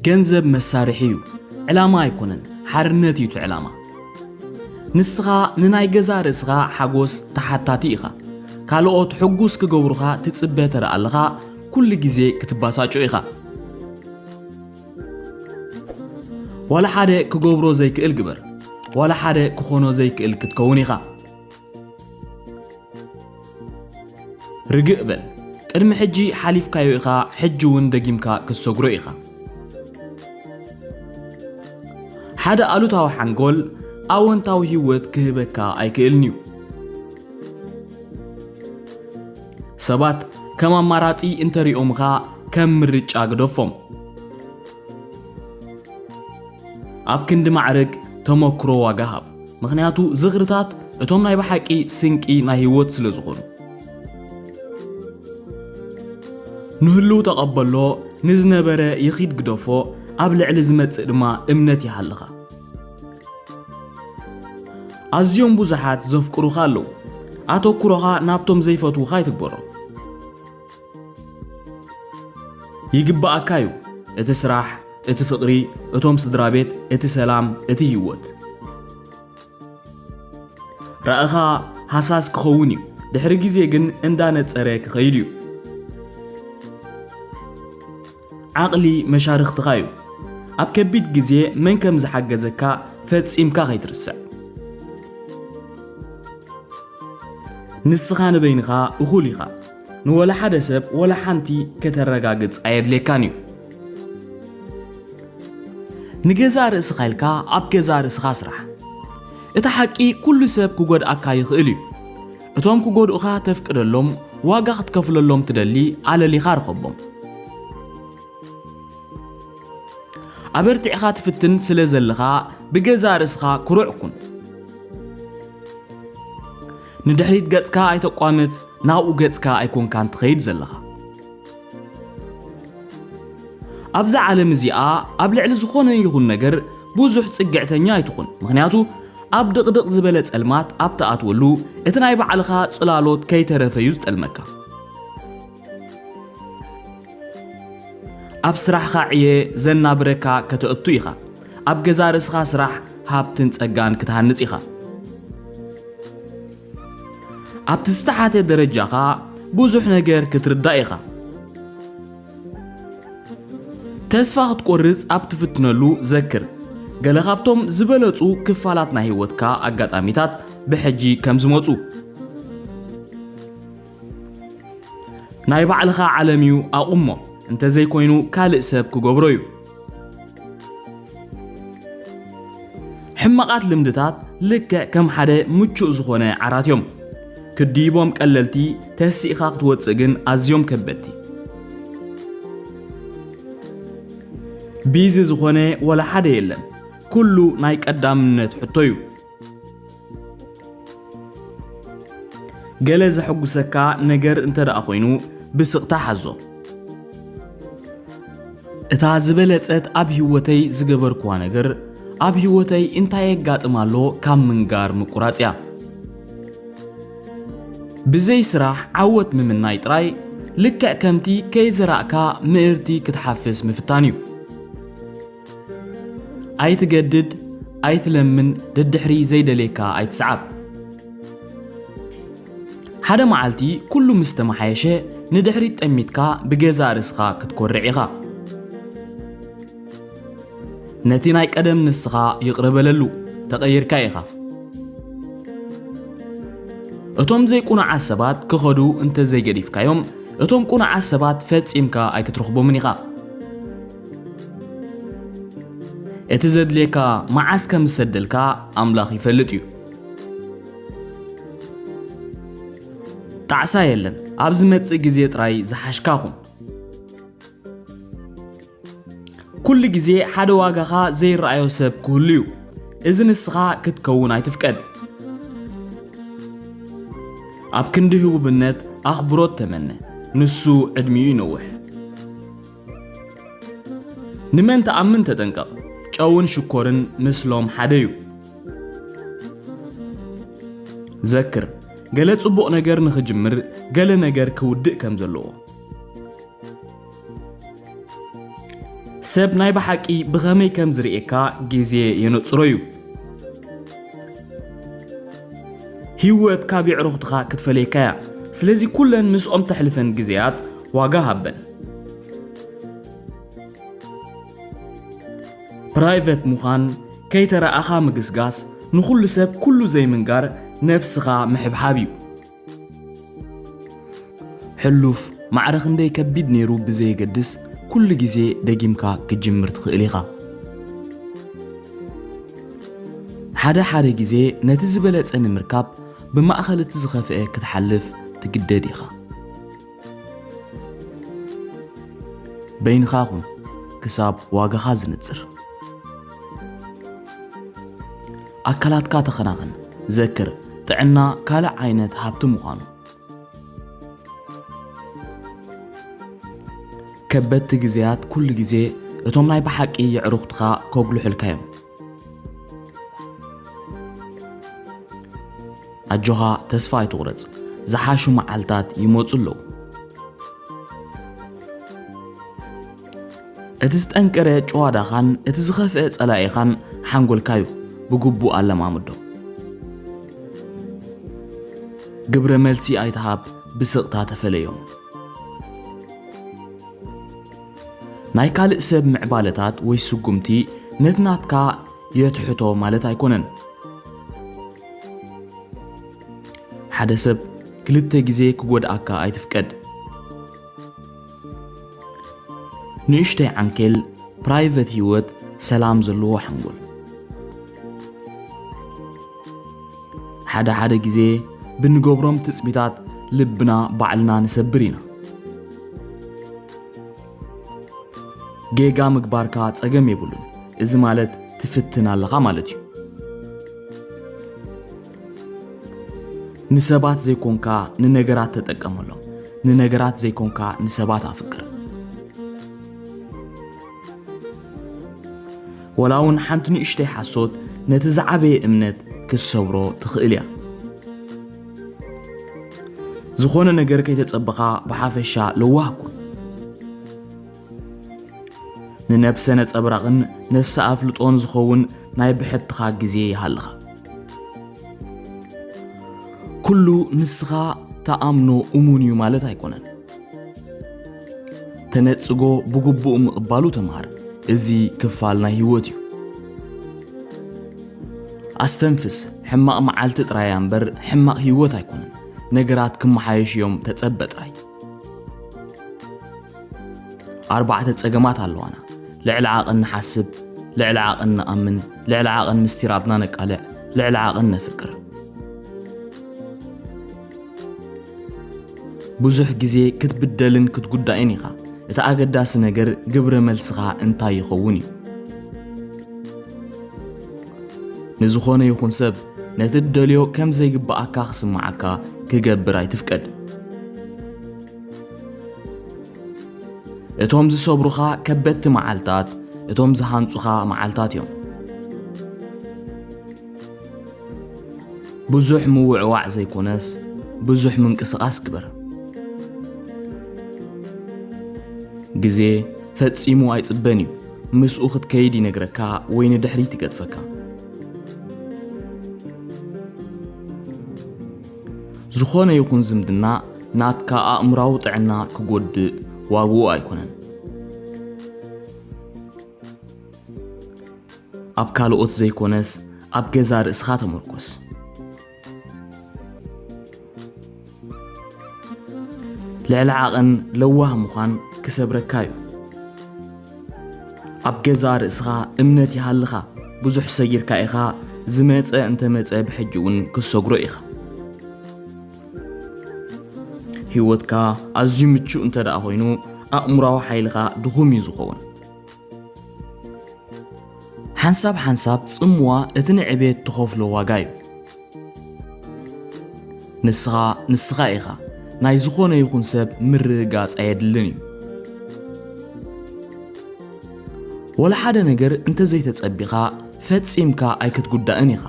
ገንዘብ መሳርሒዩ ዕላማ ኣይኮነን ሓርነት እዩ ዕላማ ንስኻ ንናይ ገዛ ርእስኻ ሓጎስ ተሓታቲ ኢኻ ካልኦት ሕጉስ ክገብሩኻ ትጽበ ተረኣለኻ ኩሉ ግዜ ክትባሳጮ ኢኻ ወላ ሓደ ክገብሮ ዘይክእል ግበር ወላ ሓደ ክኾኖ ዘይክእል ክትከውን ኢኻ ርግእ በል ቅድሚ ሕጂ ሓሊፍካዮ ኢኻ ሕጂ እውን ደጊምካ ክሰግሮ ኢኻ ሓደ ኣሉታዊ ሓንጎል ኣወንታዊ ህይወት ክህበካ ኣይክእልን እዩ ሰባት ከም ኣማራጺ እንተሪኦምኻ ከም ምርጫ ግደፎም ኣብ ክንዲ ማዕረግ ተመክሮ ዋጋ ሃብ ምክንያቱ ዝኽርታት እቶም ናይ ብሓቂ ስንቂ ናይ ህይወት ስለ ዝኾኑ ንህሉ ተቐበሎ ንዝነበረ ይኺድ ግደፎ ኣብ ልዕሊ ዝመጽእ ድማ እምነት ይሃልኻ ኣዝዮም ብዙሓት ዘፍቅሩኻ ኣለዉ ኣተኩሮኻ ናብቶም ዘይፈትዉኻ ይትግበሮ ይግባኣካ እዩ እቲ ስራሕ እቲ ፍቕሪ እቶም ስድራ ቤት እቲ ሰላም እቲ ህይወት ረኣኻ ሃሳስ ክኸውን እዩ ድሕሪ ግዜ ግን እንዳነጸረ ክኸይድ እዩ ዓቕሊ መሻርኽትኻ እዩ ኣብ ከቢድ ግዜ መን ከም ዝሓገዘካ ፈጺምካ ከይትርስዕ ንስኻ ንበይንኻ እኹል ኢኻ ንወላ ሓደ ሰብ ወላ ሓንቲ ከተረጋግጽ ኣየድልየካን እዩ ንገዛ ርእስኻ ኢልካ ኣብ ገዛ ርእስኻ ስራሕ እቲ ሓቂ ኩሉ ሰብ ክጎድኣካ ይኽእል እዩ እቶም ክጎድኡኻ ተፍቅደሎም ዋጋ ክትከፍለሎም ትደሊ ኣለሊኻ ርኸቦም ኣበርቲዕኻ ትፍትን ስለ ዘለኻ ብገዛ ርእስኻ ኩሩዕ ኩን ንድሕሪት ገጽካ ኣይተቋምት ናብኡ ገጽካ ኣይኮንካን ትኸይድ ዘለኻ ኣብዛ ዓለም እዚኣ ኣብ ልዕሊ ዝኾነ ይኹን ነገር ብዙሕ ጽግዕተኛ ኣይትኹን ምክንያቱ ኣብ ድቕድቕ ዝበለ ጸልማት ኣብ ተኣትወሉ እቲ ናይ ባዕልኻ ጽላሎት ከይተረፈዩ ዝጠልመካ ኣብ ስራሕኻ ዕየ ዘናብረካ ከተእቱ ኢኻ ኣብ ገዛ ርእስኻ ስራሕ ሃብትን ጸጋን ክትሃንጽ ኢኻ ኣብቲ ዝተሓተ ደረጃኻ ብዙሕ ነገር ክትርዳእ ኢኻ ተስፋ ክትቆርጽ ኣብ ትፍትነሉ ዘክር ገለ ካብቶም ዝበለጹ ክፋላት ናይ ህይወትካ ኣጋጣሚታት ብሕጂ ከም ዝመጹ ናይ ባዕልኻ ዓለም እዩ ኣቑሞ እንተዘይኮይኑ ካልእ ሰብ ክገብሮ እዩ ሕማቓት ልምድታት ልክዕ ከም ሓደ ምቹእ ዝኾነ ዓራት እዮም ክዲቦም ቀለልቲ ተሲእኻ ክትወፅእ ግን ኣዝዮም ከበድቲ ቢዚ ዝኾነ ወላ ሓደ የለን ኩሉ ናይ ቀዳምነት ሕቶ እዩ ገለ ዘሐጉሰካ ነገር እንተደኣ ኮይኑ ብስቕታ ሓዞ እታ ዝበለጸት ኣብ ህይወተይ ዝገበርክዋ ነገር ኣብ ህይወተይ እንታይ የጋጥማሎ ካብ ምንጋር ምቁራጽ እያ ብዘይ ስራሕ ዓወት ምምናይ ጥራይ ልክዕ ከምቲ ከይዝራእካ ምእርቲ ክትሓፍስ ምፍታን እዩ ኣይትገድድ ኣይትለምን ደድሕሪ ዘይደሌካ ኣይትስዓብ ሓደ መዓልቲ ኩሉ ምስ ተመሓየሸ ንድሕሪ ጠሚትካ ብገዛ ርእስኻ ክትኮርዕ ኢኻ ነቲ ናይ ቀደም ንስኻ ይቕረበለሉ ተቐይርካ ኢኻ እቶም ዘይቁናዓ ሰባት ክኸዱ እንተዘይገዲፍካዮም እቶም ቁናዓ ሰባት ፈጺምካ ኣይክትረኽቦምን ኢኻ እቲ ዘድልየካ መዓስ ከም ዝሰደልካ ኣምላኽ ይፈልጥ እዩ ጣዕሳ የለን ኣብ ዝመጽእ ግዜ ጥራይ ዝሓሽካ ኹን ኩሉ ግዜ ሓደ ዋጋኻ ዘይረኣዮ ሰብ ክህሉ እዩ እዚ ንስኻ ክትከውን ኣይትፍቀድ ኣብ ክንዲ ህቡብነት ኣኽብሮት ተመነ ንሱ ዕድሚኡ ይነውሕ ንመን ተኣምን ተጠንቀቕ ጨውን ሽኮርን ምስሎም ሓደ እዩ ዘክር ገለ ጽቡቕ ነገር ንኽጅምር ገለ ነገር ክውድእ ከም ዘለዎ ሰብ ናይ በሓቂ ብኸመይ ከም ዝርኤካ ግዜ የነፅሮ እዩ ህይወት ካብ ይዕሩኽትኻ ክትፈለየካ እያ ስለዚ ኩለን ምስኦም ተሕልፈን ግዜያት ዋጋ ሃበን ፕራይቬት ምዃን ከይተረኣኻ ምግስጋስ ንኹሉ ሰብ ኩሉ ዘይምንጋር ነፍስኻ ምሕብሓብ እዩ ሕሉፍ ማዕረኽ እንደይ ከቢድ ነይሩ ብዘይገድስ ኩሉ ግዜ ደጊምካ ክጅምር ትኽእል ኢኻ ሓደ ግዜ ነቲ ዝበለጸ ንምርካብ ብማእኸል እቲ ዝኸፍአ ክትሓልፍ ትግደድ ኢኻ በይንኻ ኹን ክሳብ ዋጋኻ ዝንጽር ኣካላትካ ተኸናኸን ዘክር ጥዕና ካልእ ዓይነት ሃብቲ ምዃኑ ከበድቲ ግዜያት ኩሉ ግዜ እቶም ናይ በሓቂ ይዕሩኽትኻ ከጉልሑልካ እዮም ኣጆኻ ተስፋ ኣይትቑረጽ ዝሓሹ መዓልታት ይመፁ ኣለዉ እቲ ዝጠንከረ ጨዋዳኻን እቲ ዝኸፍአ ጸላኢኻን ሓንጎልካዩ ብግቡእ ኣለማምዶ ግብረ መልሲ ኣይትሃብ ብስቕታ ተፈለዮም ናይ ካልእ ሰብ ምዕባለታት ወይ ስጉምቲ ነትናትካ የትሕቶ ማለት ኣይኮነን ሓደ ሰብ ክልተ ግዜ ክጎድኣካ ኣይትፍቀድ ንእሽተይ ዓንኬል ፕራይቬት ህይወት ሰላም ዘለዎ ሓንጎል ሓደ ግዜ ብንገብሮም ትጽቢታት ልብና ባዕልና ንሰብር ኢና ጌጋ ምግባርካ ጸገም የብሉን እዚ ማለት ትፍትን ኣለኻ ማለት እዩ ንሰባት ዘይኮንካ ንነገራት ተጠቀመሎም ንነገራት ዘይኮንካ ንሰባት ኣፍቅር ወላውን ሓንቲ ንእሽተይ ሓሶት ነቲ ዝዓበየ እምነት ክሰብሮ ትኽእል እያ ዝኾነ ነገር ከይተጸበኻ ብሓፈሻ ለዋህኩን ንነብሰ ነጸብራቕን ነፍሲ ኣፍልጦን ዝኸውን ናይ ብሕትኻ ግዜ ይሃልኻ ኩሉ ንስኻ ተኣምኖ እሙን እዩ ማለት ኣይኮነን ተነጽጎ ብግቡእ ምቕባሉ ተምሃር እዚ ክፋል ናይ ህይወት እዩ ኣስተንፍስ ሕማቕ መዓልቲ ጥራይ እምበር ሕማቕ ህይወት ኣይኮነን ነገራት ክመሓየሽ እዮም ተጸበጥ ጥራይ ኣርባዕተ ጸገማት ኣለዋና ልዕሊ ዓቕን ንሓስብ ልዕሊ ዓቕን ንኣምን ልዕሊ ዓቕን ምስጢራትና ነቃልዕ ልዕሊ ዓቕን ነፍቅር ብዙሕ ግዜ ክትብደልን ክትጉዳእን ኢኻ እቲ ኣገዳሲ ነገር ግብረ መልስኻ እንታይ ይኸውን እዩ ንዝኾነ ይኹን ሰብ ነቲ ደልዮ ከም ዘይግባኣካ ክስማዓካ ክገብር ኣይትፍቀድ እቶም ዝሰብሩኻ ከበድቲ መዓልታት እቶም ዝሃንጹኻ መዓልታት እዮም ብዙሕ ምውዕዋዕ ዘይኮነስ ብዙሕ ምንቅስቓስ ግበር ግዜ ፈጺሙ ኣይጽበን እዩ ምስኡ ክትከይድ ይነግረካ ወይ ንድሕሪት ይገድፈካ ዝኾነ ይኹን ዝምድና ናትካ ኣእምራዊ ጥዕና ክጎድእ ዋግኡ ኣይኮነን ኣብ ካልኦት ዘይኮነስ ኣብ ገዛ ርእስኻ ተመርኮስ ልዕሊ ዓቕን ለዋህ ምዃን ክሰብረካ እዩ ኣብ ገዛ ርእስኻ እምነት ይሃልኻ ብዙሕ ሰጊርካ ኢኻ ዝመፀ እንተመፀ ብሕጂ እውን ክሰግሮ ኢኻ ህይወትካ ኣዝዩ ምቹእ እንተደኣ ኮይኑ ኣእምራዊ ሓይልኻ ድኹም እዩ ዝኸውን ሓንሳብ ጽምዋ እቲ ንዕቤት ትኸፍሎ ዋጋ እዩ ንስኻ ኢኻ ናይ ዝኾነ ይኹን ሰብ ምርግጋጽ ኣየድልን እዩ ወላ ሓደ ነገር እንተዘይተጸቢኻ ፈጺምካ ኣይክትጉዳእን ኢኻ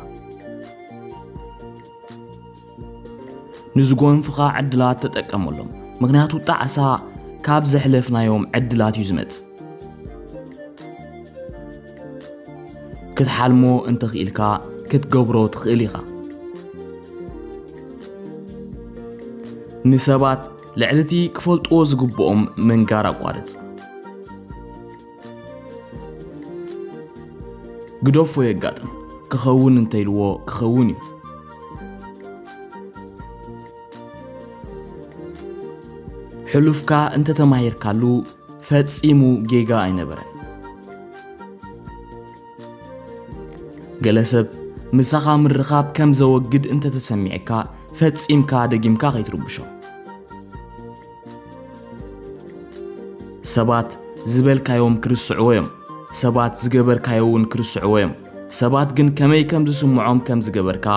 ንዝጎንፍኻ ዕድላት ተጠቀመሎም ምክንያቱ ጣዕሳ ካብ ዘሕለፍናዮም ዕድላት እዩ ዝመጽእ ክትሓልሞ እንተኽኢልካ ክትገብሮ ትኽእል ኢኻ ንሰባት ልዕልቲ ክፈልጥዎ ዝግብኦም መንጋር ኣቋርጽ ግደፎ የጋጥም ክኸውን እንተይልዎ ክኸውን እዩ ሕሉፍካ እንተ ተማሂርካሉ ፈጺሙ ጌጋ ኣይነበረን ገለሰብ ምሳኻ ምርኻብ ከም ዘወግድ እንተ ተሰሚዕካ ፈጺምካ ደጊምካ ኸይትርብሾ ሰባት ዝበልካዮም ክርስዕዎ እዮም ሰባት ዝገበርካዮውን ክርስዕዎ እዮም ሰባት ግን ከመይ ከም ዝስምዖም ከም ዝገበርካ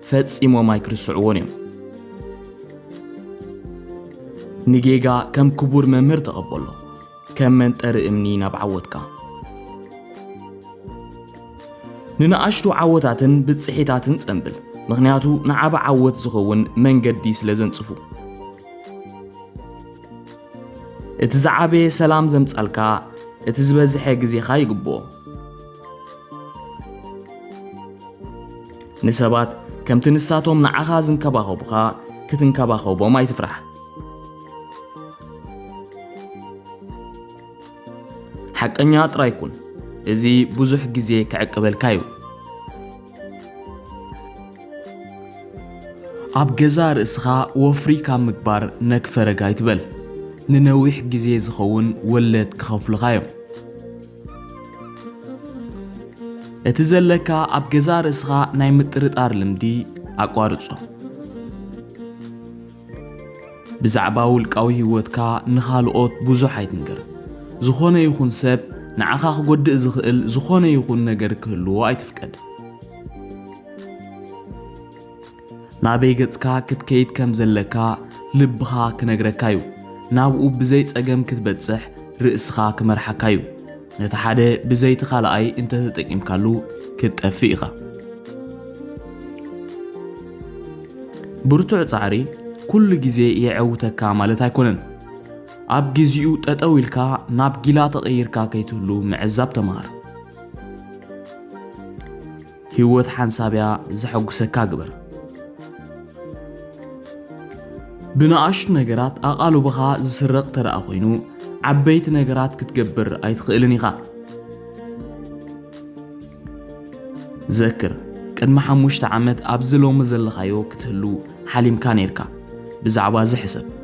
ፈጺሞም ኣይክርስዕዎን እዮም ንጌጋ ከም ክቡር መምህር ተቐበሎ ከም መንጠሪ እምኒ ናብ ዓወትካ ንንኣሽቱ ዓወታትን ብጽሒታትን ጸንብል ምኽንያቱ ንዓባ ዓወት ዝኸውን መንገዲ ስለ ዘንጽፉ እቲ ዝዓበየ ሰላም ዘምጻልካ እቲ ዝበዝሐ ግዜኻ ይግብኦ ንሰባት ከምቲ ንሳቶም ንዓኻ ዝንከባኸቡኻ ክትንከባኸቦም ኣይትፍራሕ ሓቀኛ ጥራይ ኩን እዚ ብዙሕ ግዜ ክዕቅበልካ እዩ ኣብ ገዛ ርእስኻ ወፍሪ ካብ ምግባር ነክፈረጋ ይትበል ንነዊሕ ግዜ ዝኸውን ወለድ ክኸፍሉኻ እዮም እቲ ዘለካ ኣብ ገዛ ርእስኻ ናይ ምጥርጣር ልምዲ ኣቋርጾ ብዛዕባ ውልቃዊ ህይወትካ ንኻልኦት ብዙሕ ኣይትንገር ዝኾነ ይኹን ሰብ ንዓኻ ክጎድእ ዝኽእል ዝኾነ ይኹን ነገር ክህልዎ ኣይትፍቀድ ናበይ ገጽካ ክትከይድ ከም ዘለካ ልብኻ ክነግረካ እዩ ናብኡ ብዘይ ጸገም ክትበጽሕ ርእስኻ ክመርሓካ እዩ ነቲ ሓደ ብዘይቲ ኻልኣይ እንተ ተጠቂምካሉ ክትጠፍእ ኢኻ ብርቱዕ ጻዕሪ ኩሉ ግዜ የዕውተካ ማለት ኣይኮነን ኣብ ግዚኡ ጠጠው ኢልካ ናብ ጊላ ተቐይርካ ከይትህሉ ምዕዛብ ተማሃር ህይወት ሓንሳብያ ዘሐጉሰካ ግበር ብንኣሽቱ ነገራት ኣቓልቦኻ ዝስረቕ ተረኣ ኮይኑ ዓበይቲ ነገራት ክትገብር ኣይትኽእልን ኢኻ ዘክር ቅድሚ 5 ዓመት ኣብዚ ሎሚ ዘለኻዮ ክትህሉ ሓሊምካ ነይርካ ብዛዕባ ዝሕሰብ